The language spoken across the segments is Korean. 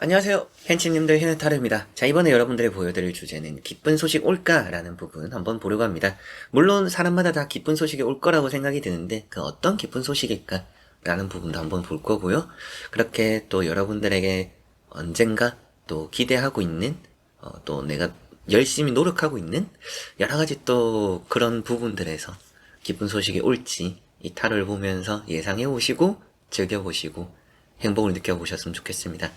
안녕하세요. 헨치님들 히네타르입니다. 자, 이번에 여러분들이 보여드릴 주제는 기쁜 소식 올까? 라는 부분 한번 보려고 합니다. 물론 사람마다 다 기쁜 소식이 올 거라고 생각이 드는데 그 어떤 기쁜 소식일까? 라는 부분도 한번 볼 거고요. 그렇게 또 여러분들에게 언젠가 또 기대하고 있는 또 내가 열심히 노력하고 있는 여러 가지 또 그런 부분들에서 기쁜 소식이 올지 이 타로를 보면서 예상해 보시고 즐겨 보시고 행복을 느껴보셨으면 좋겠습니다.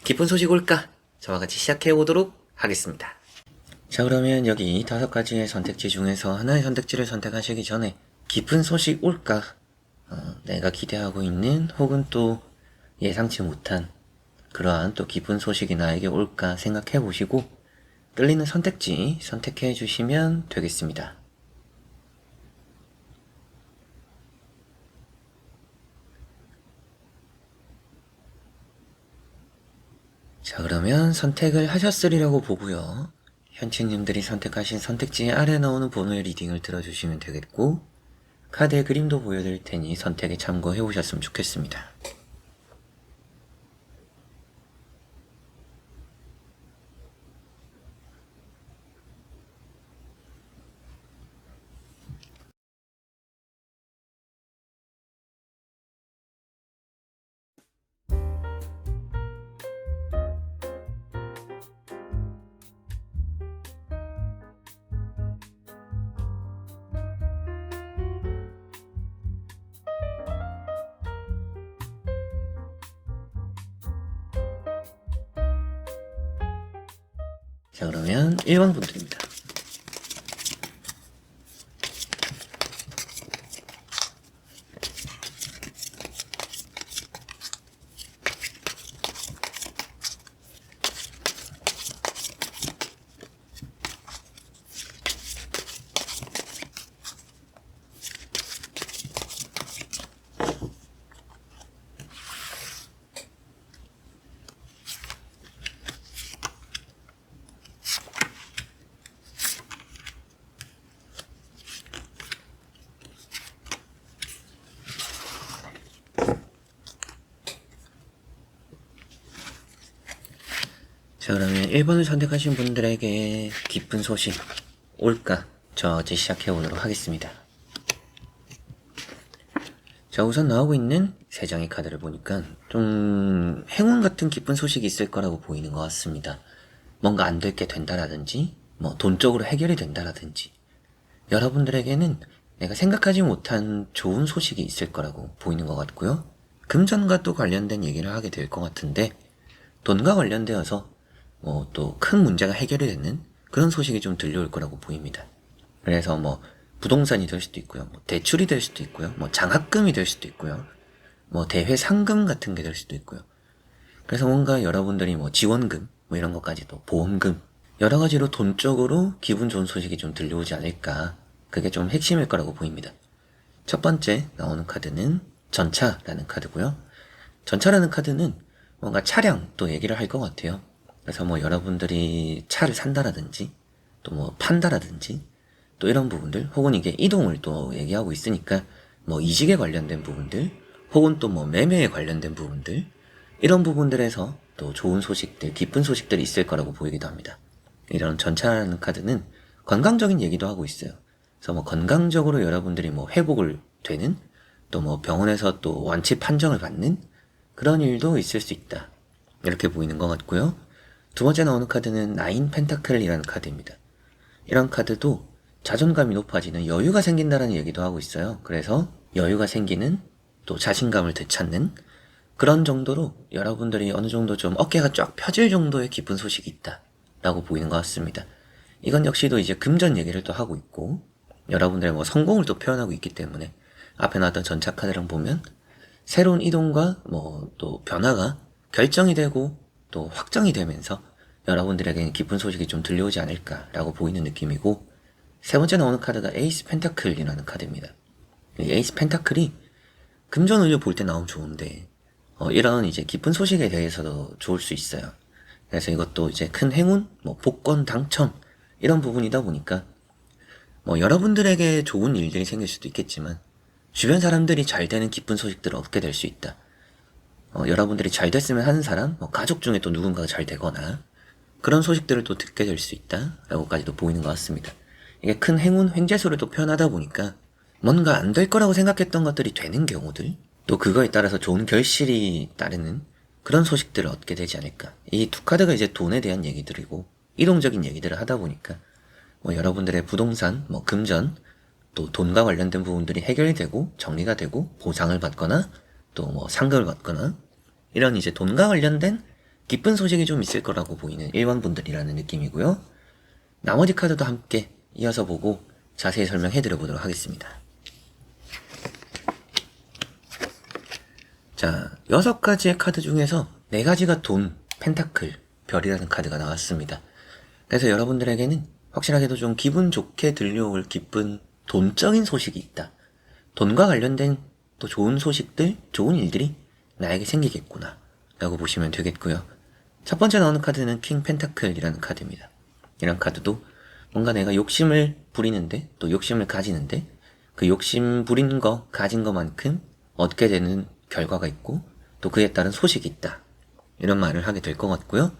기쁜 소식 올까? 저와 같이 시작해 보도록 하겠습니다. 자, 그러면 여기 5가지의 선택지 중에서 하나의 선택지를 선택하시기 전에 기쁜 소식 올까? 내가 기대하고 있는 혹은 또 예상치 못한 그러한 또 기쁜 소식이 나에게 올까 생각해 보시고 끌리는 선택지 선택해 주시면 되겠습니다. 자, 그러면 선택을 하셨으리라고 보고요. 현치님들이 선택하신 선택지 아래 나오는 번호의 리딩을 들어주시면 되겠고 카드의 그림도 보여드릴 테니 선택에 참고해 보셨으면 좋겠습니다. 자, 그러면 1번 분들입니다. 자, 그러면 1번을 선택하신 분들에게 기쁜 소식 올까? 저와 같이 시작해 보도록 하겠습니다. 자, 우선 나오고 있는 3장의 카드를 보니까 좀 행운 같은 기쁜 소식이 있을 거라고 보이는 것 같습니다. 뭔가 안 될 게 된다라든지 뭐 돈적으로 해결이 된다라든지 여러분들에게는 내가 생각하지 못한 좋은 소식이 있을 거라고 보이는 것 같고요. 금전과 또 관련된 얘기를 하게 될 것 같은데 돈과 관련되어서 뭐 또 큰 문제가 해결이 되는 그런 소식이 좀 들려올 거라고 보입니다. 그래서 뭐 부동산이 될 수도 있고요. 뭐 대출이 될 수도 있고요. 뭐 장학금이 될 수도 있고요. 뭐 대회 상금 같은 게 될 수도 있고요. 그래서 뭔가 여러분들이 뭐 지원금 뭐 이런 것까지도 보험금 여러 가지로 돈적으로 기분 좋은 소식이 좀 들려오지 않을까. 그게 좀 핵심일 거라고 보입니다. 첫 번째 나오는 카드는 전차라는 카드고요. 전차라는 카드는 뭔가 차량 또 얘기를 할 것 같아요. 그래서 뭐 여러분들이 차를 산다라든지 또 뭐 판다라든지 또 이런 부분들 혹은 이게 이동을 또 얘기하고 있으니까 뭐 이직에 관련된 부분들 혹은 또 뭐 매매에 관련된 부분들 이런 부분들에서 또 좋은 소식들 기쁜 소식들이 있을 거라고 보이기도 합니다. 이런 전차라는 카드는 건강적인 얘기도 하고 있어요. 그래서 뭐 건강적으로 여러분들이 뭐 회복을 되는 또 뭐 병원에서 또 완치 판정을 받는 그런 일도 있을 수 있다. 이렇게 보이는 것 같고요. 두 번째 나오는 카드는 나인 펜타클이라는 카드입니다. 이런 카드도 자존감이 높아지는 여유가 생긴다는 얘기도 하고 있어요. 그래서 여유가 생기는 또 자신감을 되찾는 그런 정도로 여러분들이 어느 정도 좀 어깨가 쫙 펴질 정도의 기쁜 소식이 있다 라고 보이는 것 같습니다. 이건 역시도 이제 금전 얘기를 또 하고 있고 여러분들의 뭐 성공을 또 표현하고 있기 때문에 앞에 나왔던 전차 카드랑 보면 새로운 이동과 뭐 또 변화가 결정이 되고 또 확정이 되면서 여러분들에게는 기쁜 소식이 좀 들려오지 않을까라고 보이는 느낌이고 세 번째 나오는 카드가 에이스 펜타클이라는 카드입니다. 이 에이스 펜타클이 금전 운을 볼 때 나오면 좋은데 이런 이제 기쁜 소식에 대해서도 좋을 수 있어요. 그래서 이것도 이제 큰 행운, 뭐 복권 당첨 이런 부분이다 보니까 뭐 여러분들에게 좋은 일들이 생길 수도 있겠지만 주변 사람들이 잘 되는 기쁜 소식들을 얻게 될 수 있다. 여러분들이 잘 됐으면 하는 사람, 가족 중에 또 누군가가 잘 되거나 그런 소식들을 또 듣게 될 수 있다라고까지도 보이는 것 같습니다. 이게 큰 행운, 횡재수를 또 표현하다 보니까 뭔가 안 될 거라고 생각했던 것들이 되는 경우들, 또 그거에 따라서 좋은 결실이 따르는 그런 소식들을 얻게 되지 않을까. 이 두 카드가 이제 돈에 대한 얘기들이고 이동적인 얘기들을 하다 보니까 여러분들의 부동산, 금전, 또 돈과 관련된 부분들이 해결이 되고 정리가 되고 보상을 받거나 또 상금을 받거나 이런 이제 돈과 관련된 기쁜 소식이 좀 있을 거라고 보이는 일반분들이라는 느낌이고요. 나머지 카드도 함께 이어서 보고 자세히 설명해 드려보도록 하겠습니다. 자, 6가지의 카드 중에서 4가지가 돈, 펜타클, 별이라는 카드가 나왔습니다. 그래서 여러분들에게는 확실하게도 좀 기분 좋게 들려올 기쁜 돈적인 소식이 있다. 돈과 관련된 또 좋은 소식들, 좋은 일들이 나에게 생기겠구나 라고 보시면 되겠고요. 첫 번째 나오는 카드는 킹 펜타클이라는 카드입니다. 이런 카드도 뭔가 내가 욕심을 부리는데 또 욕심을 가지는데 그 욕심 부린 거, 가진 것만큼 얻게 되는 결과가 있고 또 그에 따른 소식이 있다. 이런 말을 하게 될 것 같고요.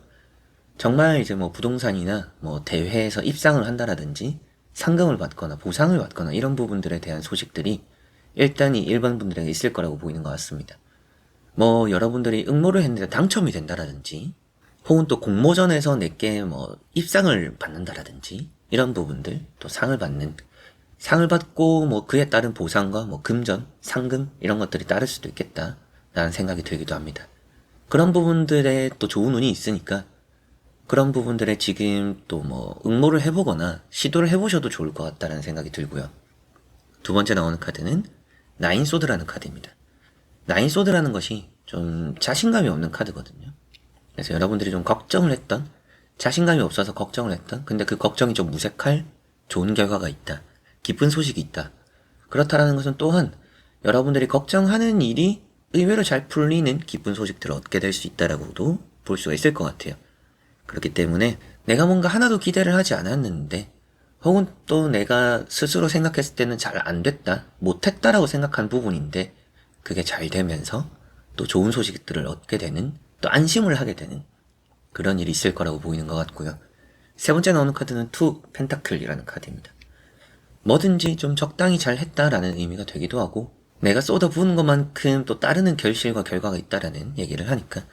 정말 이제 부동산이나 대회에서 입상을 한다라든지 상금을 받거나 보상을 받거나 이런 부분들에 대한 소식들이 일단 이 일반 분들에게 있을 거라고 보이는 것 같습니다. 여러분들이 응모를 했는데 당첨이 된다라든지 혹은 또 공모전에서 내게 입상을 받는다라든지 이런 부분들, 또 상을 받고 그에 따른 보상과 금전, 상금 이런 것들이 따를 수도 있겠다라는 생각이 들기도 합니다. 그런 부분들에 또 좋은 운이 있으니까 그런 부분들에 지금 또 응모를 해보거나 시도를 해보셔도 좋을 것 같다는 생각이 들고요. 두 번째 나오는 카드는 나인소드라는 카드입니다. 나인소드라는 것이 좀 자신감이 없는 카드거든요. 그래서 여러분들이 좀 걱정을 했던, 자신감이 없어서 걱정을 했던, 근데 그 걱정이 좀 무색할 좋은 결과가 있다. 기쁜 소식이 있다. 그렇다라는 것은 또한 여러분들이 걱정하는 일이 의외로 잘 풀리는 기쁜 소식들을 얻게 될 수 있다라고도 볼 수가 있을 것 같아요. 그렇기 때문에 내가 뭔가 하나도 기대를 하지 않았는데 혹은 또 내가 스스로 생각했을 때는 잘 안 됐다, 못했다라고 생각한 부분인데 그게 잘 되면서 또 좋은 소식들을 얻게 되는, 또 안심을 하게 되는 그런 일이 있을 거라고 보이는 것 같고요. 세 번째 나오는 카드는 투 펜타클이라는 카드입니다. 뭐든지 좀 적당히 잘 했다라는 의미가 되기도 하고 내가 쏟아부은 것만큼 또 따르는 결실과 결과가 있다라는 얘기를 하니까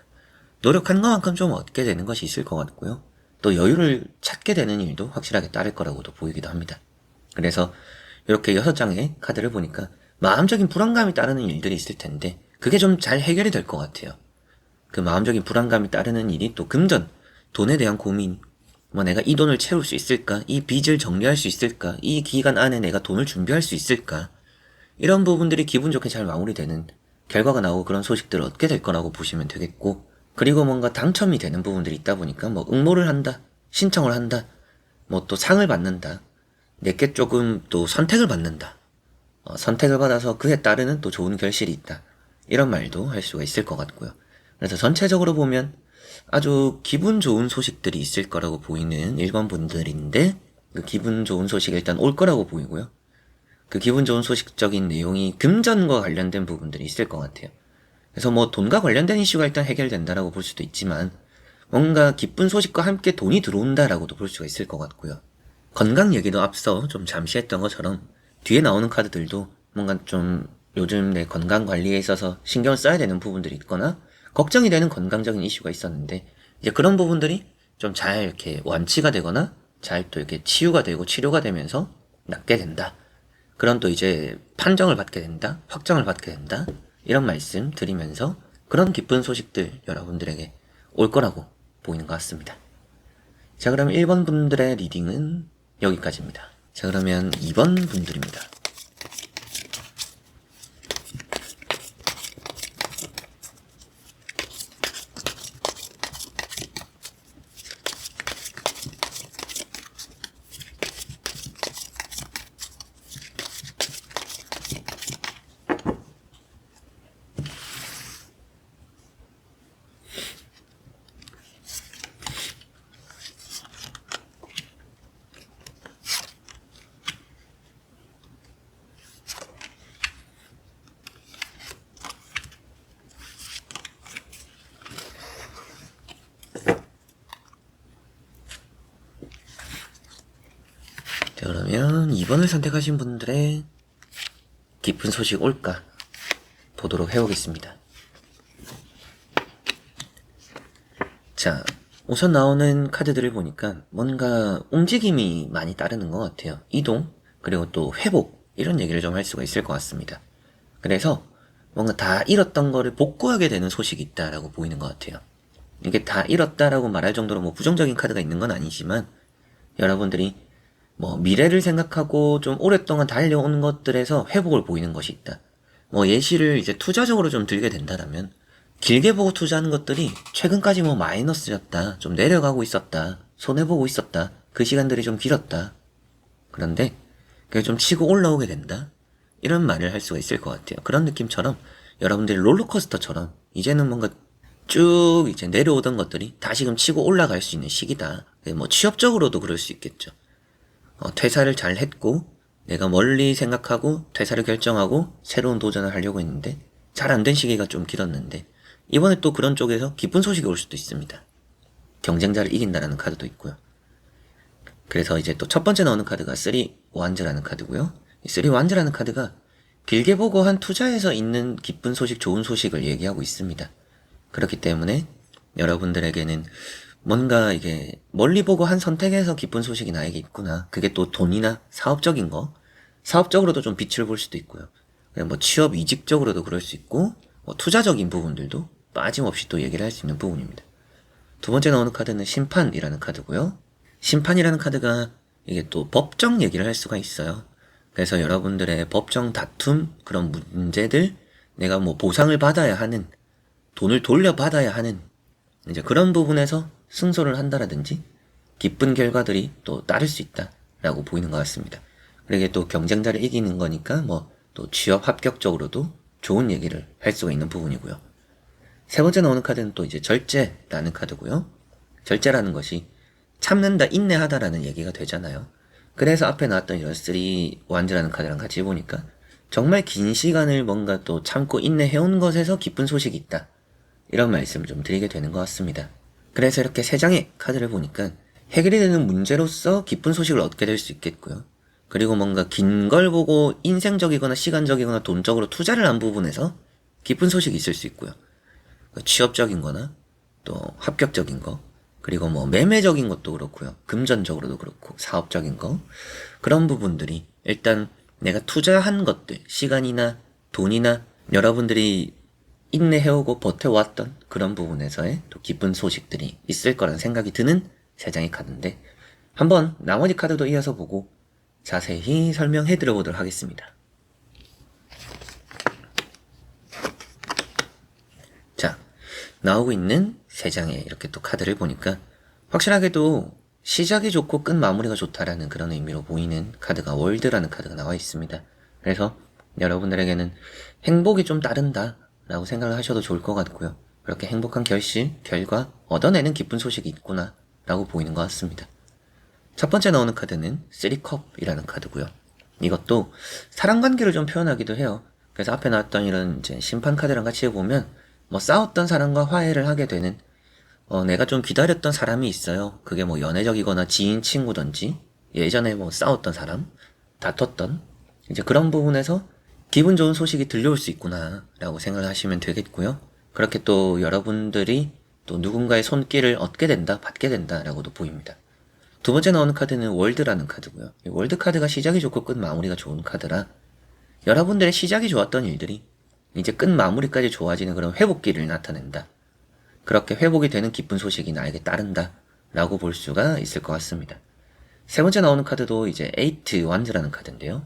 노력한 것만큼 좀 얻게 되는 것이 있을 것 같고요. 또 여유를 찾게 되는 일도 확실하게 따를 거라고도 보이기도 합니다. 그래서 이렇게 6장의 카드를 보니까 마음적인 불안감이 따르는 일들이 있을 텐데 그게 좀 잘 해결이 될 것 같아요. 그 마음적인 불안감이 따르는 일이 또 금전, 돈에 대한 고민, 내가 이 돈을 채울 수 있을까? 이 빚을 정리할 수 있을까? 이 기간 안에 내가 돈을 준비할 수 있을까? 이런 부분들이 기분 좋게 잘 마무리되는 결과가 나오고 그런 소식들을 얻게 될 거라고 보시면 되겠고, 그리고 뭔가 당첨이 되는 부분들이 있다 보니까 응모를 한다, 신청을 한다, 또 상을 받는다, 내게 조금 또 선택을 받는다, 선택을 받아서 그에 따르는 또 좋은 결실이 있다, 이런 말도 할 수가 있을 것 같고요. 그래서 전체적으로 보면 아주 기분 좋은 소식들이 있을 거라고 보이는 일반 분들인데 그 기분 좋은 소식이 일단 올 거라고 보이고요. 그 기분 좋은 소식적인 내용이 금전과 관련된 부분들이 있을 것 같아요. 그래서 돈과 관련된 이슈가 일단 해결된다라고 볼 수도 있지만 뭔가 기쁜 소식과 함께 돈이 들어온다라고도 볼 수가 있을 것 같고요. 건강 얘기도 앞서 좀 잠시 했던 것처럼 뒤에 나오는 카드들도 뭔가 좀 요즘 내 건강 관리에 있어서 신경을 써야 되는 부분들이 있거나 걱정이 되는 건강적인 이슈가 있었는데 이제 그런 부분들이 좀 잘 이렇게 완치가 되거나 잘 또 이렇게 치유가 되고 치료가 되면서 낫게 된다. 그런 또 이제 판정을 받게 된다, 확정을 받게 된다, 이런 말씀 드리면서 그런 기쁜 소식들 여러분들에게 올 거라고 보이는 것 같습니다. 자, 그럼 1번 분들의 리딩은 여기까지입니다. 자, 그러면 2번 분들입니다. 자, 그러면 2번을 선택하신 분들의 기쁜 소식 올까 보도록 해보겠습니다. 자, 우선 나오는 카드들을 보니까 뭔가 움직임이 많이 따르는 것 같아요. 이동, 그리고 또 회복, 이런 얘기를 좀 할 수가 있을 것 같습니다. 그래서 뭔가 다 잃었던 거를 복구하게 되는 소식이 있다라고 보이는 것 같아요. 이게 다 잃었다라고 말할 정도로 뭐 부정적인 카드가 있는 건 아니지만, 여러분들이 뭐 미래를 생각하고 좀 오랫동안 달려온 것들에서 회복을 보이는 것이 있다. 뭐 예시를 이제 투자적으로 좀 들게 된다라면, 길게 보고 투자하는 것들이 최근까지 뭐 마이너스였다, 좀 내려가고 있었다, 손해보고 있었다, 그 시간들이 좀 길었다. 그런데 그게 좀 치고 올라오게 된다, 이런 말을 할 수가 있을 것 같아요. 그런 느낌처럼 여러분들이 롤러코스터처럼 이제는 뭔가 쭉 이제 내려오던 것들이 다시금 치고 올라갈 수 있는 시기다. 뭐 취업적으로도 그럴 수 있겠죠. 퇴사를 잘 했고 내가 멀리 생각하고 퇴사를 결정하고 새로운 도전을 하려고 했는데 잘 안 된 시기가 좀 길었는데, 이번에 또 그런 쪽에서 기쁜 소식이 올 수도 있습니다. 경쟁자를 이긴다라는 카드도 있고요. 그래서 이제 또 첫 번째 나오는 카드가 3 완즈라는 카드고요. 이 3 완즈라는 카드가 길게 보고 한 투자에서 있는 기쁜 소식, 좋은 소식을 얘기하고 있습니다. 그렇기 때문에 여러분들에게는 뭔가 이게 멀리 보고 한 선택에서 기쁜 소식이 나에게 있구나. 그게 또 돈이나 사업적인 거, 사업적으로도 좀 빛을 볼 수도 있고요. 그냥 뭐 취업 이직적으로도 그럴 수 있고, 뭐 투자적인 부분들도 빠짐없이 또 얘기를 할 수 있는 부분입니다. 두 번째 나오는 카드는 심판이라는 카드고요. 심판이라는 카드가 이게 또 법정 얘기를 할 수가 있어요. 그래서 여러분들의 법정 다툼, 그런 문제들, 내가 뭐 보상을 받아야 하는, 돈을 돌려받아야 하는, 이제 그런 부분에서 승소를 한다라든지 기쁜 결과들이 또 따를 수 있다라고 보이는 것 같습니다. 그리고 이게 또 경쟁자를 이기는 거니까 뭐 또 취업 합격적으로도 좋은 얘기를 할 수가 있는 부분이고요. 세 번째 나오는 카드는 또 이제 절제라는 카드고요. 절제라는 것이 참는다, 인내하다라는 얘기가 되잖아요. 그래서 앞에 나왔던 이런 3 완즈라는 카드랑 같이 보니까 정말 긴 시간을 뭔가 또 참고 인내해온 것에서 기쁜 소식이 있다, 이런 말씀을 좀 드리게 되는 것 같습니다. 그래서 이렇게 3장의 카드를 보니까 해결이 되는 문제로서 기쁜 소식을 얻게 될 수 있겠고요. 그리고 뭔가 긴 걸 보고 인생적이거나 시간적이거나 돈적으로 투자를 한 부분에서 기쁜 소식이 있을 수 있고요. 취업적인 거나 또 합격적인 거, 그리고 뭐 매매적인 것도 그렇고요. 금전적으로도 그렇고 사업적인 거, 그런 부분들이 일단 내가 투자한 것들, 시간이나 돈이나 여러분들이 인내해오고 버텨왔던 그런 부분에서의 또 기쁜 소식들이 있을 거란 생각이 드는 3장의 카드인데, 한번 나머지 카드도 이어서 보고 자세히 설명해 드려보도록 하겠습니다. 자, 나오고 있는 3장의 이렇게 또 카드를 보니까 확실하게도 시작이 좋고 끝 마무리가 좋다라는 그런 의미로 보이는 카드가 월드라는 카드가 나와 있습니다. 그래서 여러분들에게는 행복이 좀 따른다 라고 생각을 하셔도 좋을 것 같고요. 그렇게 행복한 결과 얻어내는 기쁜 소식이 있구나 라고 보이는 것 같습니다. 첫 번째 나오는 카드는 3컵이라는 카드고요. 이것도 사랑관계를 좀 표현하기도 해요. 그래서 앞에 나왔던 이런 이제 심판 카드랑 같이 해보면 뭐 싸웠던 사람과 화해를 하게 되는, 내가 좀 기다렸던 사람이 있어요. 그게 뭐 연애적이거나 지인, 친구든지 예전에 뭐 싸웠던 사람, 다퉜던, 이제 그런 부분에서 기분 좋은 소식이 들려올 수 있구나 라고 생각을 하시면 되겠고요. 그렇게 또 여러분들이 또 누군가의 손길을 얻게 된다, 받게 된다 라고도 보입니다. 두 번째 나오는 카드는 월드라는 카드고요. 이 월드 카드가 시작이 좋고 끝 마무리가 좋은 카드라 여러분들의 시작이 좋았던 일들이 이제 끝 마무리까지 좋아지는 그런 회복기를 나타낸다. 그렇게 회복이 되는 기쁜 소식이 나에게 따른다 라고 볼 수가 있을 것 같습니다. 세 번째 나오는 카드도 이제 8 완즈라는 카드인데요.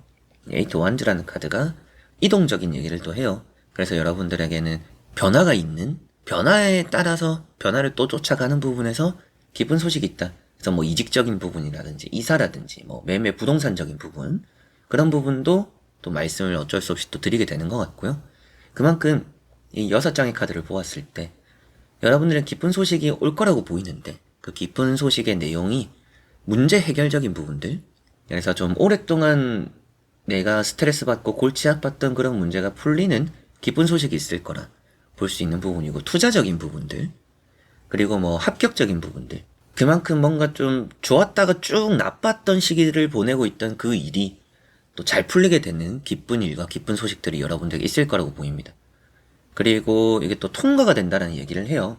8 완즈라는 카드가 이동적인 얘기를 또 해요. 그래서 여러분들에게는 변화가 있는, 변화에 따라서 변화를 또 쫓아가는 부분에서 기쁜 소식이 있다. 그래서 뭐 이직적인 부분이라든지 이사라든지 뭐 매매 부동산적인 부분, 그런 부분도 또 말씀을 어쩔 수 없이 또 드리게 되는 것 같고요. 그만큼 이 6장의 카드를 보았을 때 여러분들은 기쁜 소식이 올 거라고 보이는데, 그 기쁜 소식의 내용이 문제 해결적인 부분들, 그래서 좀 오랫동안 내가 스트레스 받고 골치 아팠던 그런 문제가 풀리는 기쁜 소식이 있을 거라 볼 수 있는 부분이고, 투자적인 부분들, 그리고 뭐 합격적인 부분들, 그만큼 뭔가 좀 좋았다가 쭉 나빴던 시기를 보내고 있던 그 일이 또 잘 풀리게 되는 기쁜 일과 기쁜 소식들이 여러분들에게 있을 거라고 보입니다. 그리고 이게 또 통과가 된다는 얘기를 해요.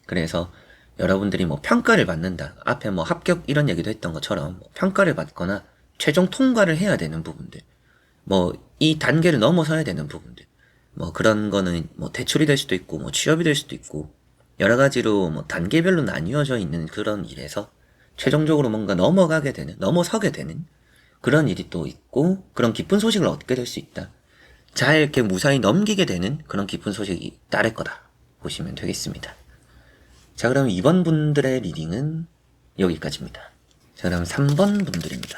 그래서 여러분들이 뭐 평가를 받는다. 앞에 뭐 합격 이런 얘기도 했던 것처럼 평가를 받거나 최종 통과를 해야 되는 부분들. 뭐 이 단계를 넘어서야 되는 부분들. 뭐 그런 거는 뭐 대출이 될 수도 있고 뭐 취업이 될 수도 있고 여러 가지로 뭐 단계별로 나뉘어져 있는 그런 일에서 최종적으로 뭔가 넘어가게 되는, 넘어서게 되는 그런 일이 또 있고 그런 기쁜 소식을 얻게 될 수 있다. 잘 이렇게 무사히 넘기게 되는 그런 기쁜 소식이 따를 거다 보시면 되겠습니다. 자, 그럼 2번 분들의 리딩은 여기까지입니다. 자, 그럼 3번 분들입니다.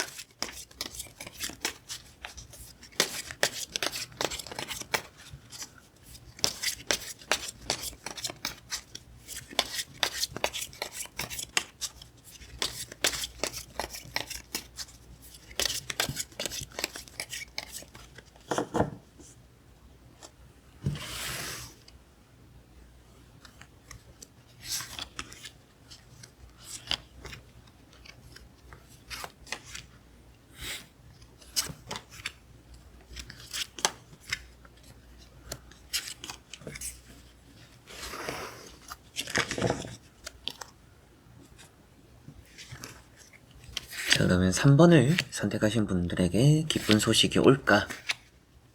자, 그러면 3번을 선택하신 분들에게 기쁜 소식이 올까?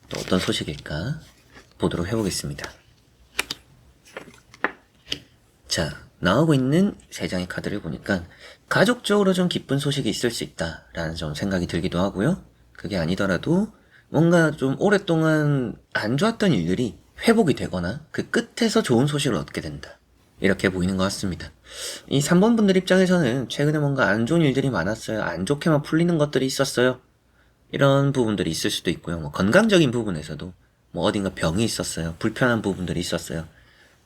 또 어떤 소식일까? 보도록 해보겠습니다. 자, 나오고 있는 3장의 카드를 보니까 가족적으로 좀 기쁜 소식이 있을 수 있다라는 좀 생각이 들기도 하고요. 그게 아니더라도 뭔가 좀 오랫동안 안 좋았던 일들이 회복이 되거나 그 끝에서 좋은 소식을 얻게 된다. 이렇게 보이는 것 같습니다. 이 3번 분들 입장에서는 최근에 뭔가 안 좋은 일들이 많았어요. 안 좋게만 풀리는 것들이 있었어요. 이런 부분들이 있을 수도 있고요. 뭐 건강적인 부분에서도 뭐 어딘가 병이 있었어요. 불편한 부분들이 있었어요.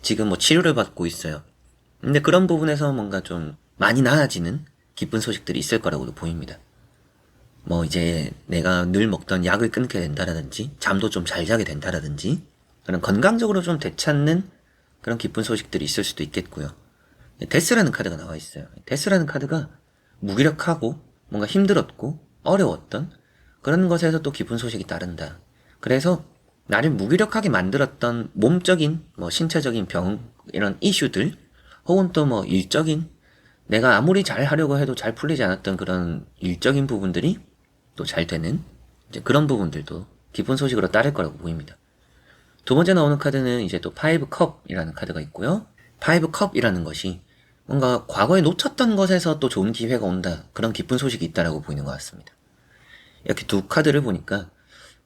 지금 뭐 치료를 받고 있어요. 근데 그런 부분에서 뭔가 좀 많이 나아지는 기쁜 소식들이 있을 거라고도 보입니다. 뭐 이제 내가 늘 먹던 약을 끊게 된다라든지 잠도 좀 잘 자게 된다라든지 그런 건강적으로 좀 되찾는 그런 기쁜 소식들이 있을 수도 있겠고요. 데스라는 카드가 나와 있어요. 데스라는 카드가 무기력하고 뭔가 힘들었고 어려웠던 그런 것에서 또 기쁜 소식이 따른다. 그래서 나를 무기력하게 만들었던 몸적인 뭐 신체적인 병 이런 이슈들 혹은 또 뭐 일적인 내가 아무리 잘 하려고 해도 잘 풀리지 않았던 그런 일적인 부분들이 또 잘 되는 이제 그런 부분들도 기쁜 소식으로 따를 거라고 보입니다. 두 번째 나오는 카드는 이제 또 파이브 컵이라는 카드가 있고요. 파이브 컵이라는 것이 뭔가 과거에 놓쳤던 것에서 또 좋은 기회가 온다. 그런 기쁜 소식이 있다라고 보이는 것 같습니다. 이렇게 두 카드를 보니까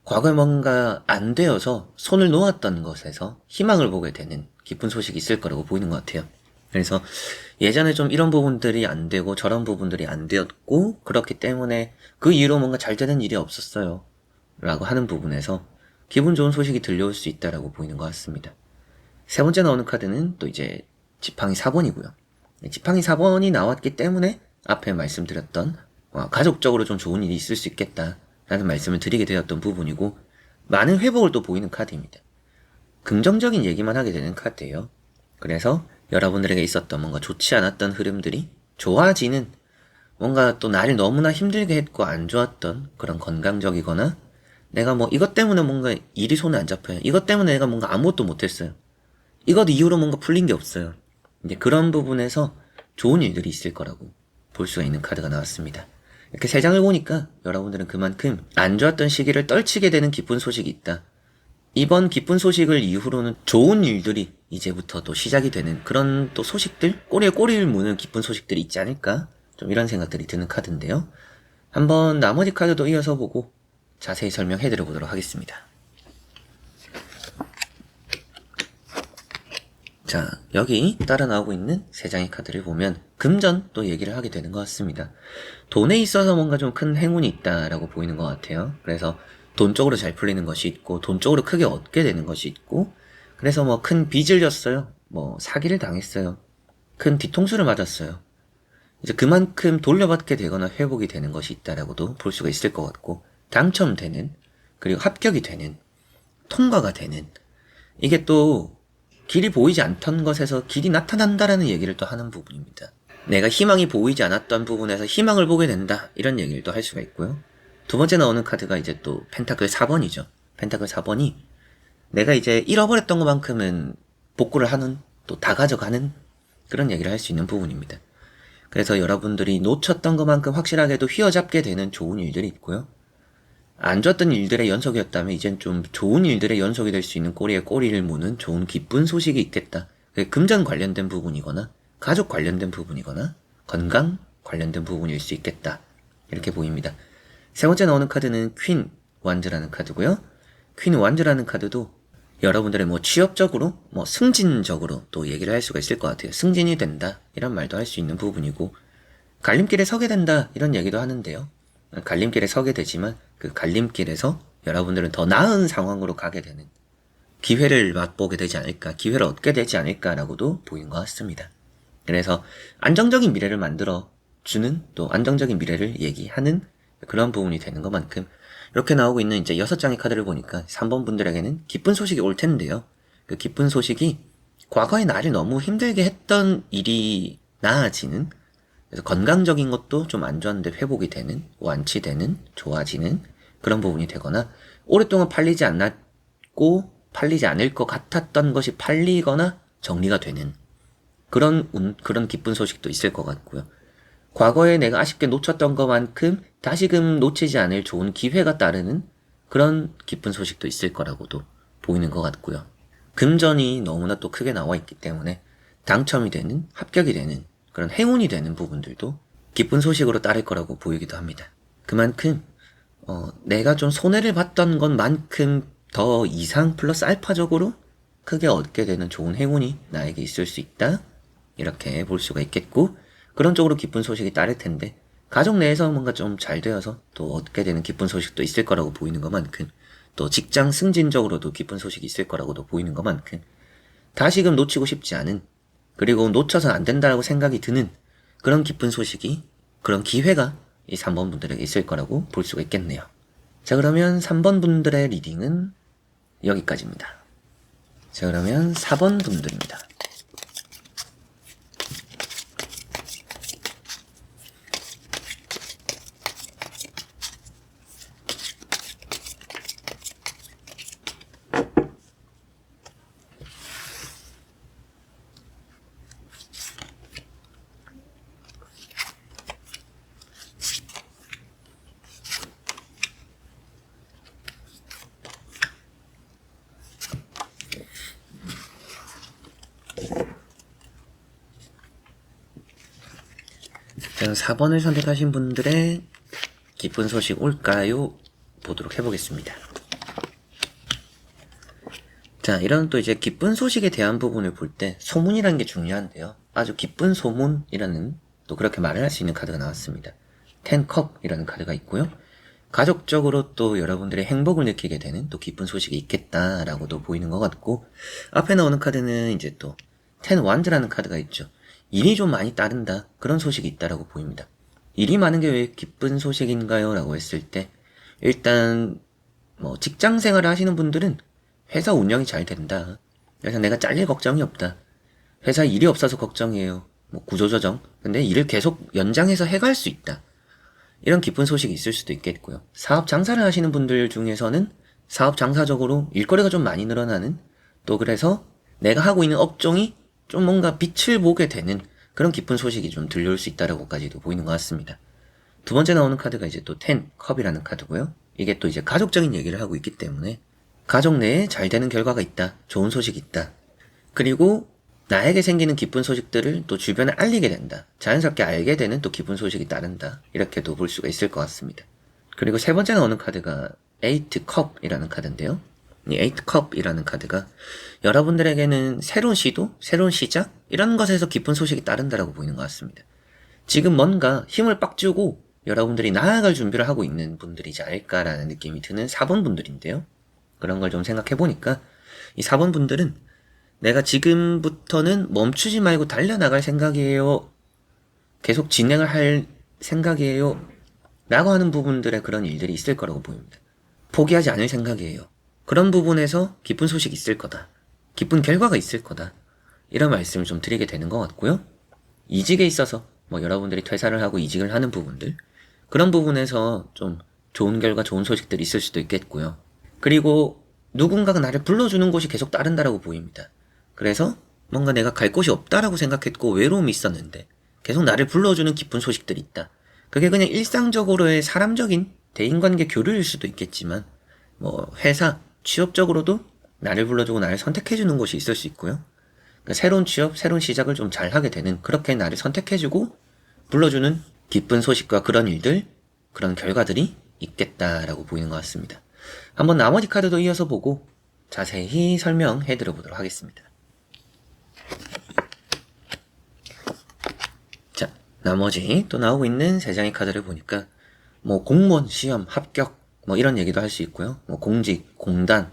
과거에 뭔가 안 되어서 손을 놓았던 것에서 희망을 보게 되는 기쁜 소식이 있을 거라고 보이는 것 같아요. 그래서 예전에 좀 이런 부분들이 안 되고 저런 부분들이 안 되었고 그렇기 때문에 그 이후로 뭔가 잘 되는 일이 없었어요. 라고 하는 부분에서 기분 좋은 소식이 들려올 수 있다라고 보이는 것 같습니다. 세 번째 나오는 카드는 또 이제 지팡이 4번이고요. 지팡이 4번이 나왔기 때문에 앞에 말씀드렸던 가족적으로 좀 좋은 일이 있을 수 있겠다라는 말씀을 드리게 되었던 부분이고 많은 회복을 또 보이는 카드입니다. 긍정적인 얘기만 하게 되는 카드예요. 그래서 여러분들에게 있었던 뭔가 좋지 않았던 흐름들이 좋아지는 뭔가 또 나를 너무나 힘들게 했고 안 좋았던 그런 건강적이거나 내가 뭐 이것 때문에 뭔가 일이 손에 안 잡혀요. 이것 때문에 내가 뭔가 아무것도 못했어요. 이것 이후로 뭔가 풀린 게 없어요. 이제 그런 부분에서 좋은 일들이 있을 거라고 볼 수가 있는 카드가 나왔습니다. 이렇게 세 장을 보니까 여러분들은 그만큼 안 좋았던 시기를 떨치게 되는 기쁜 소식이 있다. 이번 기쁜 소식을 이후로는 좋은 일들이 이제부터 또 시작이 되는 그런 또 소식들, 꼬리에 꼬리를 무는 기쁜 소식들이 있지 않을까? 좀 이런 생각들이 드는 카드인데요. 한번 나머지 카드도 이어서 보고 자세히 설명해 드려보도록 하겠습니다. 자, 여기 따라 나오고 있는 세 장의 카드를 보면 금전 또 얘기를 하게 되는 것 같습니다. 돈에 있어서 뭔가 좀 큰 행운이 있다라고 보이는 것 같아요. 그래서 돈 쪽으로 잘 풀리는 것이 있고 돈 쪽으로 크게 얻게 되는 것이 있고 그래서 뭐 큰 빚을 졌어요. 뭐 사기를 당했어요. 큰 뒤통수를 맞았어요. 이제 그만큼 돌려받게 되거나 회복이 되는 것이 있다라고도 볼 수가 있을 것 같고 당첨되는 그리고 합격이 되는 통과가 되는 이게 또 길이 보이지 않던 것에서 길이 나타난다라는 얘기를 또 하는 부분입니다. 내가 희망이 보이지 않았던 부분에서 희망을 보게 된다. 이런 얘기를 또 할 수가 있고요. 두 번째 나오는 카드가 이제 또 펜타클 4번이죠. 펜타클 4번이 내가 이제 잃어버렸던 것만큼은 복구를 하는, 또 다 가져가는 그런 얘기를 할 수 있는 부분입니다. 그래서 여러분들이 놓쳤던 것만큼 확실하게도 휘어잡게 되는 좋은 일들이 있고요. 안 좋았던 일들의 연속이었다면 이젠 좀 좋은 일들의 연속이 될 수 있는 꼬리에 꼬리를 무는 좋은 기쁜 소식이 있겠다. 금전 관련된 부분이거나 가족 관련된 부분이거나 건강 관련된 부분일 수 있겠다. 이렇게 보입니다. 세 번째 나오는 카드는 퀸 완즈라는 카드고요. 퀸 완즈라는 카드도 여러분들의 뭐 취업적으로, 뭐 승진적으로 또 얘기를 할 수가 있을 것 같아요. 승진이 된다 이런 말도 할 수 있는 부분이고, 갈림길에 서게 된다 이런 얘기도 하는데요. 갈림길에 서게 되지만 그 갈림길에서 여러분들은 더 나은 상황으로 가게 되는 기회를 맛보게 되지 않을까, 기회를 얻게 되지 않을까라고도 보이는 것 같습니다. 그래서 안정적인 미래를 만들어 주는, 또 안정적인 미래를 얘기하는 그런 부분이 되는 것만큼, 이렇게 나오고 있는 이제 6장의 카드를 보니까 3번 분들에게는 기쁜 소식이 올 텐데요. 그 기쁜 소식이 과거에 나를 너무 힘들게 했던 일이 나아지는, 그래서 건강적인 것도 좀 안 좋았는데 회복이 되는, 완치되는, 좋아지는 그런 부분이 되거나, 오랫동안 팔리지 않았고 팔리지 않을 것 같았던 것이 팔리거나 정리가 되는 그런 기쁜 소식도 있을 것 같고요. 과거에 내가 아쉽게 놓쳤던 것만큼 다시금 놓치지 않을 좋은 기회가 따르는 그런 기쁜 소식도 있을 거라고도 보이는 것 같고요. 금전이 너무나 또 크게 나와 있기 때문에 당첨이 되는, 합격이 되는 그런 행운이 되는 부분들도 기쁜 소식으로 따를 거라고 보이기도 합니다. 그만큼 내가 좀 손해를 봤던 것만큼 더 이상 플러스 알파적으로 크게 얻게 되는 좋은 행운이 나에게 있을 수 있다, 이렇게 볼 수가 있겠고, 그런 쪽으로 기쁜 소식이 따를 텐데, 가족 내에서 뭔가 좀 잘 되어서 또 얻게 되는 기쁜 소식도 있을 거라고 보이는 것만큼, 또 직장 승진적으로도 기쁜 소식이 있을 거라고도 보이는 것만큼, 다시금 놓치고 싶지 않은, 그리고 놓쳐서 안 된다고 생각이 드는 그런 기쁜 소식이, 그런 기회가 이 3번 분들에게 있을 거라고 볼 수가 있겠네요. 자, 그러면 3번 분들의 리딩은 여기까지입니다. 자, 그러면 4번 분들입니다. 자, 4번을 선택하신 분들의 기쁜 소식 올까요? 보도록 해보겠습니다. 자, 이런 또 이제 기쁜 소식에 대한 부분을 볼 때 소문이라는 게 중요한데요. 아주 기쁜 소문이라는, 또 그렇게 말을 할 수 있는 카드가 나왔습니다. 10컵이라는 카드가 있고요. 가족적으로 또 여러분들의 행복을 느끼게 되는 또 기쁜 소식이 있겠다라고도 보이는 것 같고, 앞에 나오는 카드는 이제 또 10 완즈라는 카드가 있죠. 일이 좀 많이 따른다, 그런 소식이 있다라고 보입니다. 일이 많은 게 왜 기쁜 소식인가요? 라고 했을 때, 일단 뭐 직장 생활을 하시는 분들은 회사 운영이 잘 된다, 그래서 내가 잘릴 걱정이 없다, 회사 일이 없어서 걱정이에요, 뭐 구조조정, 근데 일을 계속 연장해서 해갈 수 있다, 이런 기쁜 소식이 있을 수도 있겠고요. 사업 장사를 하시는 분들 중에서는 사업 장사적으로 일거리가 좀 많이 늘어나는, 또 그래서 내가 하고 있는 업종이 좀 뭔가 빛을 보게 되는 그런 기쁜 소식이 좀 들려올 수 있다라고까지도 보이는 것 같습니다. 두 번째 나오는 카드가 이제 또 10컵이라는 카드고요. 이게 또 이제 가족적인 얘기를 하고 있기 때문에 가족 내에 잘 되는 결과가 있다, 좋은 소식이 있다, 그리고 나에게 생기는 기쁜 소식들을 또 주변에 알리게 된다, 자연스럽게 알게 되는 또 기쁜 소식이 따른다, 이렇게도 볼 수가 있을 것 같습니다. 그리고 세 번째 나오는 카드가 8컵이라는 카드인데요. 이 8컵이라는 카드가 여러분들에게는 새로운 시도, 새로운 시작, 이런 것에서 기쁜 소식이 따른다라고 보이는 것 같습니다. 지금 뭔가 힘을 빡 주고 여러분들이 나아갈 준비를 하고 있는 분들이지 않을까라는 느낌이 드는 4번 분들인데요. 그런 걸 좀 생각해보니까 이 4번 분들은 내가 지금부터는 멈추지 말고 달려나갈 생각이에요, 계속 진행을 할 생각이에요 라고 하는 부분들의 그런 일들이 있을 거라고 보입니다. 포기하지 않을 생각이에요, 그런 부분에서 기쁜 소식이 있을 거다, 기쁜 결과가 있을 거다, 이런 말씀을 좀 드리게 되는 것 같고요. 이직에 있어서 뭐 여러분들이 퇴사를 하고 이직을 하는 부분들, 그런 부분에서 좀 좋은 결과, 좋은 소식들이 있을 수도 있겠고요. 그리고 누군가가 나를 불러주는 곳이 계속 따른다라고 보입니다. 그래서 뭔가 내가 갈 곳이 없다라고 생각했고 외로움이 있었는데 계속 나를 불러주는 기쁜 소식들이 있다. 그게 그냥 일상적으로의 사람적인 대인관계 교류일 수도 있겠지만 뭐 회사, 취업적으로도 나를 불러주고 나를 선택해주는 곳이 있을 수 있고요. 그러니까 새로운 취업, 새로운 시작을 좀 잘하게 되는, 그렇게 나를 선택해주고 불러주는 기쁜 소식과 그런 일들, 그런 결과들이 있겠다라고 보이는 것 같습니다. 한번 나머지 카드도 이어서 보고 자세히 설명해 드려보도록 하겠습니다. 자, 나머지 또 나오고 있는 3장의 카드를 보니까 뭐 공무원 시험 합격 뭐 이런 얘기도 할 수 있고요. 뭐 공직, 공단,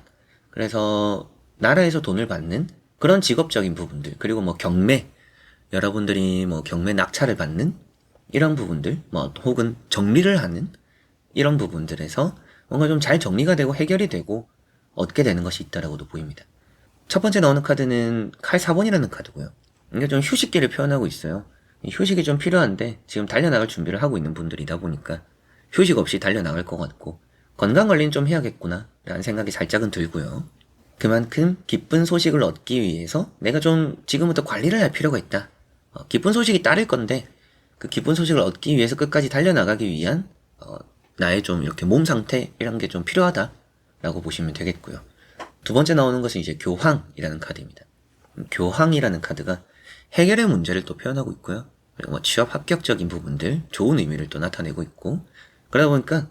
그래서 나라에서 돈을 받는 그런 직업적인 부분들, 그리고 뭐 경매, 여러분들이 뭐 경매 낙찰을 받는 이런 부분들, 뭐 혹은 정리를 하는 이런 부분들에서 뭔가 좀 잘 정리가 되고 해결이 되고 얻게 되는 것이 있다라고도 보입니다. 첫 번째 나오는 카드는 칼 4번이라는 카드고요. 이게 좀 휴식기를 표현하고 있어요. 휴식이 좀 필요한데 지금 달려나갈 준비를 하고 있는 분들이다 보니까 휴식 없이 달려나갈 것 같고 건강관리는 좀 해야겠구나 라는 생각이 살짝은 들고요. 그만큼 기쁜 소식을 얻기 위해서 내가 좀 지금부터 관리를 할 필요가 있다. 기쁜 소식이 따를 건데 그 기쁜 소식을 얻기 위해서 끝까지 달려나가기 위한 나의 좀 이렇게 몸 상태 이런 게 좀 필요하다라고 보시면 되겠고요. 두 번째 나오는 것은 이제 교황이라는 카드입니다. 교황이라는 카드가 해결의 문제를 또 표현하고 있고요. 그리고 뭐 취업 합격적인 부분들, 좋은 의미를 또 나타내고 있고, 그러다 보니까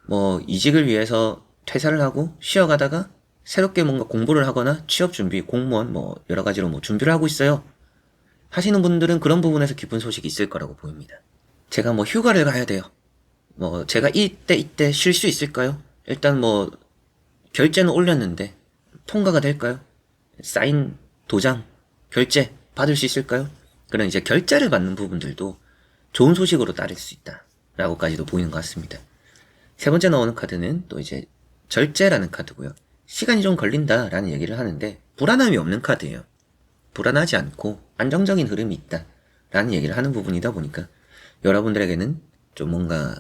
뭐 이직을 위해서 퇴사를 하고 쉬어가다가 새롭게 뭔가 공부를 하거나 취업 준비, 공무원 뭐 여러 가지로 뭐 준비를 하고 있어요 하시는 분들은 그런 부분에서 기쁜 소식이 있을 거라고 보입니다. 제가 뭐 휴가를 가야 돼요. 뭐 제가 이때 쉴 수 있을까요? 일단 뭐 결제는 올렸는데 통과가 될까요? 사인, 도장, 결제 받을 수 있을까요? 그런 이제 결제를 받는 부분들도 좋은 소식으로 따를 수 있다 라고까지도 보이는 것 같습니다. 세 번째 나오는 카드는 또 이제 절제라는 카드고요. 시간이 좀 걸린다 라는 얘기를 하는데 불안함이 없는 카드예요. 불안하지 않고 안정적인 흐름이 있다 라는 얘기를 하는 부분이다 보니까 여러분들에게는 좀 뭔가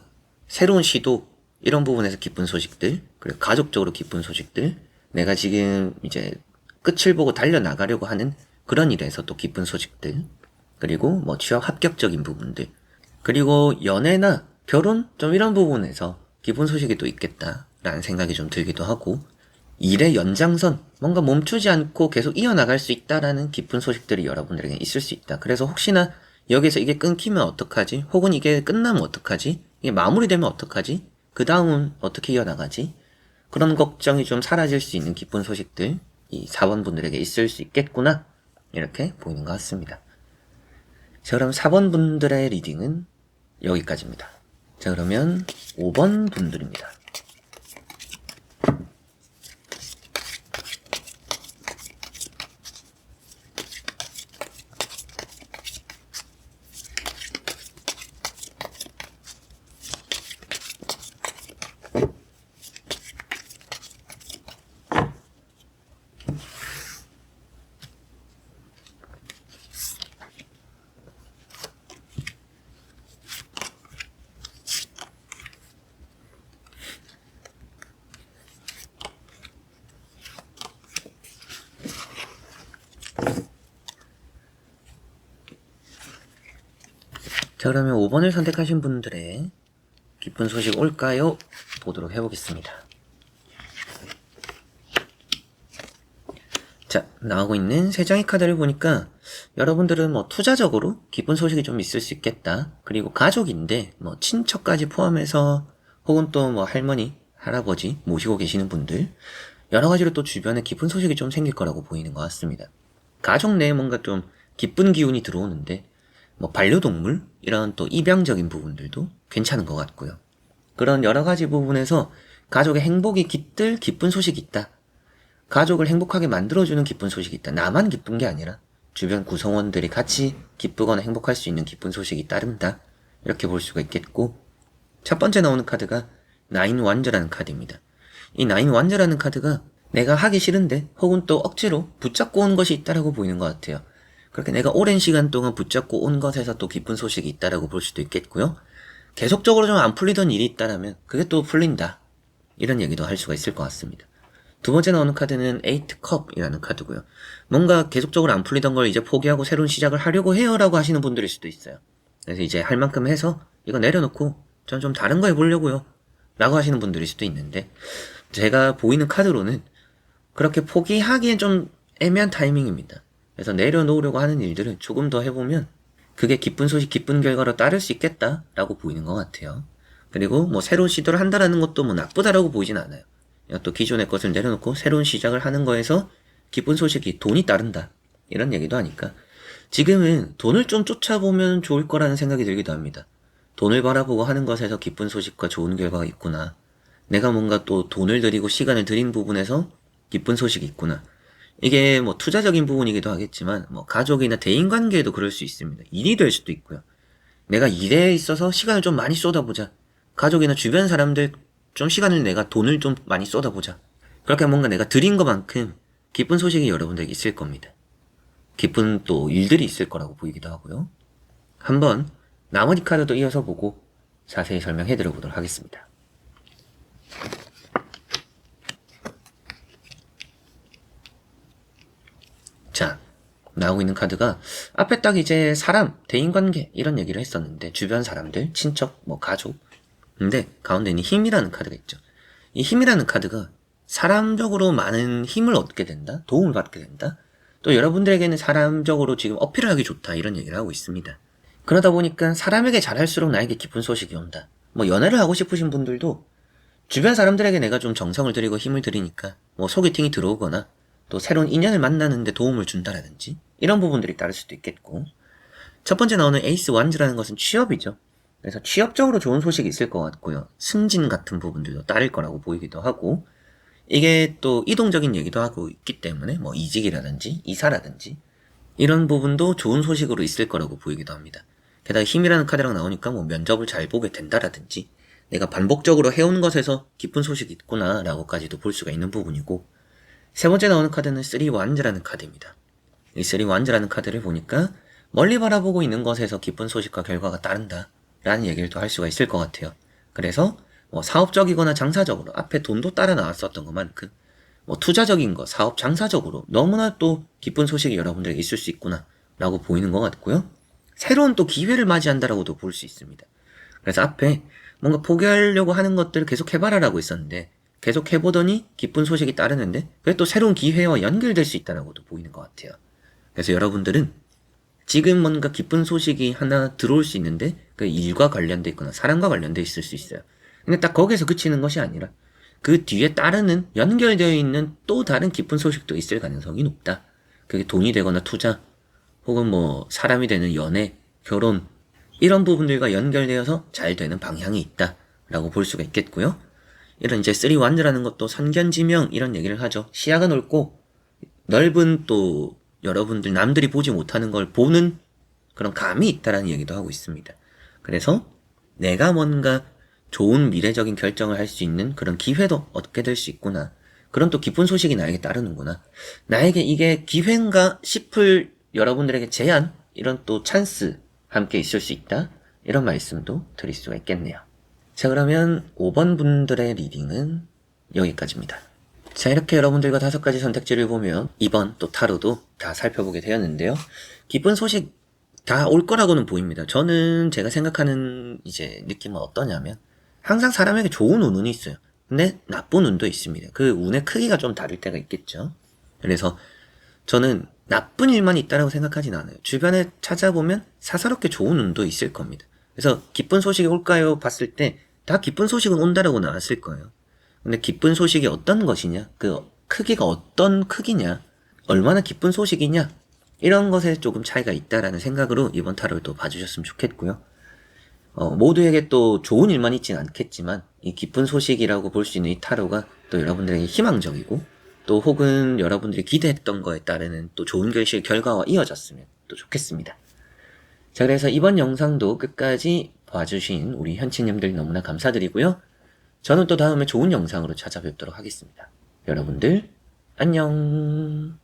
새로운 시도, 이런 부분에서 기쁜 소식들, 그리고 가족적으로 기쁜 소식들, 내가 지금 이제 끝을 보고 달려나가려고 하는 그런 일에서 또 기쁜 소식들, 그리고 뭐 취업 합격적인 부분들, 그리고 연애나 결혼 좀 이런 부분에서 기쁜 소식이 또 있겠다라는 생각이 좀 들기도 하고, 일의 연장선, 뭔가 멈추지 않고 계속 이어나갈 수 있다라는 기쁜 소식들이 여러분들에게 있을 수 있다. 그래서 혹시나 여기서 이게 끊기면 어떡하지? 혹은 이게 끝나면 어떡하지? 이게 마무리되면 어떡하지? 그 다음은 어떻게 이어나가지? 그런 걱정이 좀 사라질 수 있는 기쁜 소식들, 이 4번 분들에게 있을 수 있겠구나 이렇게 보이는 것 같습니다. 자, 그럼 4번 분들의 리딩은 여기까지입니다. 자, 그러면 5번 분들입니다. 자, 그러면 5번을 선택하신 분들의 기쁜 소식 올까요? 보도록 해보겠습니다. 자, 나오고 있는 3장의 카드를 보니까 여러분들은 뭐 투자적으로 기쁜 소식이 좀 있을 수 있겠다. 그리고 가족인데 뭐 친척까지 포함해서 혹은 또 뭐 할머니, 할아버지 모시고 계시는 분들 여러 가지로 또 주변에 기쁜 소식이 좀 생길 거라고 보이는 것 같습니다. 가족 내에 뭔가 좀 기쁜 기운이 들어오는데 뭐 반려동물 이런 또 입양적인 부분들도 괜찮은 것 같고요. 그런 여러 가지 부분에서 가족의 행복이 깃들 기쁜 소식이 있다. 가족을 행복하게 만들어주는 기쁜 소식이 있다. 나만 기쁜 게 아니라 주변 구성원들이 같이 기쁘거나 행복할 수 있는 기쁜 소식이 따른다. 이렇게 볼 수가 있겠고, 첫 번째 나오는 카드가 나인 완저라는 카드입니다. 이 나인 완저라는 카드가 내가 하기 싫은데 혹은 또 억지로 붙잡고 온 것이 있다라고 보이는 것 같아요. 그렇게 내가 오랜 시간 동안 붙잡고 온 것에서 또 기쁜 소식이 있다라고 볼 수도 있겠고요. 계속적으로 좀 안 풀리던 일이 있다라면 그게 또 풀린다. 이런 얘기도 할 수가 있을 것 같습니다. 두 번째 나오는 카드는 에이트 컵이라는 카드고요. 뭔가 계속적으로 안 풀리던 걸 이제 포기하고 새로운 시작을 하려고 해요 라고 하시는 분들일 수도 있어요. 그래서 이제 할 만큼 해서 이거 내려놓고 전 좀 다른 거 해보려고요 라고 하시는 분들일 수도 있는데, 제가 보이는 카드로는 그렇게 포기하기엔 좀 애매한 타이밍입니다. 그래서 내려놓으려고 하는 일들을 조금 더 해보면 그게 기쁜 소식, 기쁜 결과로 따를 수 있겠다라고 보이는 것 같아요. 그리고 뭐 새로운 시도를 한다라는 것도 뭐 나쁘다라고 보이진 않아요. 또 기존의 것을 내려놓고 새로운 시작을 하는 거에서 기쁜 소식이 돈이 따른다. 이런 얘기도 하니까 지금은 돈을 좀 쫓아보면 좋을 거라는 생각이 들기도 합니다. 돈을 바라보고 하는 것에서 기쁜 소식과 좋은 결과가 있구나. 내가 뭔가 또 돈을 들이고 시간을 들인 부분에서 기쁜 소식이 있구나. 이게 뭐 투자적인 부분이기도 하겠지만 뭐 가족이나 대인관계에도 그럴 수 있습니다. 일이 될 수도 있고요. 내가 일에 있어서 시간을 좀 많이 쏟아보자. 가족이나 주변 사람들 좀 시간을 내가 돈을 좀 많이 쏟아보자. 그렇게 뭔가 내가 들인 것만큼 기쁜 소식이 여러분들에게 있을 겁니다. 기쁜 또 일들이 있을 거라고 보이기도 하고요. 한번 나머지 카드도 이어서 보고 자세히 설명해 드려보도록 하겠습니다. 자, 나오고 있는 카드가 앞에 딱 이제 사람, 대인관계 이런 얘기를 했었는데 주변 사람들, 친척, 뭐 가족. 근데 가운데는 힘이라는 카드가 있죠. 이 힘이라는 카드가 사람적으로 많은 힘을 얻게 된다, 도움을 받게 된다. 또 여러분들에게는 사람적으로 지금 어필을 하기 좋다 이런 얘기를 하고 있습니다. 그러다 보니까 사람에게 잘할수록 나에게 기쁜 소식이 온다. 뭐 연애를 하고 싶으신 분들도 주변 사람들에게 내가 좀 정성을 들이고 힘을 들이니까 뭐 소개팅이 들어오거나 또 새로운 인연을 만나는데 도움을 준다라든지 이런 부분들이 따를 수도 있겠고, 첫 번째 나오는 에이스 완즈라는 것은 취업이죠. 그래서 취업적으로 좋은 소식이 있을 것 같고요. 승진 같은 부분들도 따를 거라고 보이기도 하고, 이게 또 이동적인 얘기도 하고 있기 때문에 뭐 이직이라든지 이사라든지 이런 부분도 좋은 소식으로 있을 거라고 보이기도 합니다. 게다가 힘이라는 카드랑 나오니까 뭐 면접을 잘 보게 된다라든지 내가 반복적으로 해온 것에서 기쁜 소식이 있구나 라고까지도 볼 수가 있는 부분이고, 세 번째 나오는 카드는 3 완즈라는 카드입니다. 이 3 완즈라는 카드를 보니까 멀리 바라보고 있는 것에서 기쁜 소식과 결과가 따른다 라는 얘기를 또 할 수가 있을 것 같아요. 그래서 뭐 사업적이거나 장사적으로 앞에 돈도 따라 나왔었던 것만큼 뭐 투자적인 거, 사업 장사적으로 너무나 또 기쁜 소식이 여러분들에게 있을 수 있구나 라고 보이는 것 같고요. 새로운 또 기회를 맞이한다라고도 볼 수 있습니다. 그래서 앞에 뭔가 포기하려고 하는 것들을 계속 해봐라라고 있었는데 계속 해보더니 기쁜 소식이 따르는데 그게 또 새로운 기회와 연결될 수 있다라고도 보이는 것 같아요. 그래서 여러분들은 지금 뭔가 기쁜 소식이 하나 들어올 수 있는데 그 일과 관련돼 있거나 사람과 관련돼 있을 수 있어요. 근데 딱 거기서 그치는 것이 아니라 그 뒤에 따르는 연결되어 있는 또 다른 기쁜 소식도 있을 가능성이 높다. 그게 돈이 되거나 투자 혹은 뭐 사람이 되는 연애, 결혼 이런 부분들과 연결되어서 잘 되는 방향이 있다 라고 볼 수가 있겠고요. 이런 이제 3 완즈라는 것도 선견지명 이런 얘기를 하죠. 시야가 넓고 넓은 또 여러분들 남들이 보지 못하는 걸 보는 그런 감이 있다라는 얘기도 하고 있습니다. 그래서 내가 뭔가 좋은 미래적인 결정을 할 수 있는 그런 기회도 얻게 될 수 있구나. 그런 또 기쁜 소식이 나에게 따르는구나. 나에게 이게 기회인가 싶을 여러분들에게 제안, 이런 또 찬스 함께 있을 수 있다. 이런 말씀도 드릴 수가 있겠네요. 자, 그러면 5번 분들의 리딩은 여기까지입니다. 자, 이렇게 여러분들과 5가지 선택지를 보면 2번 또 타로도 다 살펴보게 되었는데요. 기쁜 소식 다 올 거라고는 보입니다. 저는 제가 생각하는 이제 느낌은 어떠냐면 항상 사람에게 좋은 운은 있어요. 근데 나쁜 운도 있습니다. 그 운의 크기가 좀 다를 때가 있겠죠. 그래서 저는 나쁜 일만 있다라고 생각하진 않아요. 주변에 찾아보면 사사롭게 좋은 운도 있을 겁니다. 그래서 기쁜 소식이 올까요? 봤을 때 다 기쁜 소식은 온다라고 나왔을 거예요. 근데 기쁜 소식이 어떤 것이냐, 그 크기가 어떤 크기냐, 얼마나 기쁜 소식이냐, 이런 것에 조금 차이가 있다라는 생각으로 이번 타로를 또 봐주셨으면 좋겠고요. 모두에게 또 좋은 일만 있지는 않겠지만 이 기쁜 소식이라고 볼 수 있는 이 타로가 또 여러분들에게 희망적이고 또 혹은 여러분들이 기대했던 거에 따르는 또 좋은 결과와 이어졌으면 또 좋겠습니다. 자, 그래서 이번 영상도 끝까지 봐주신 우리 현치님들 너무나 감사드리고요. 저는 또 다음에 좋은 영상으로 찾아뵙도록 하겠습니다. 여러분들 안녕.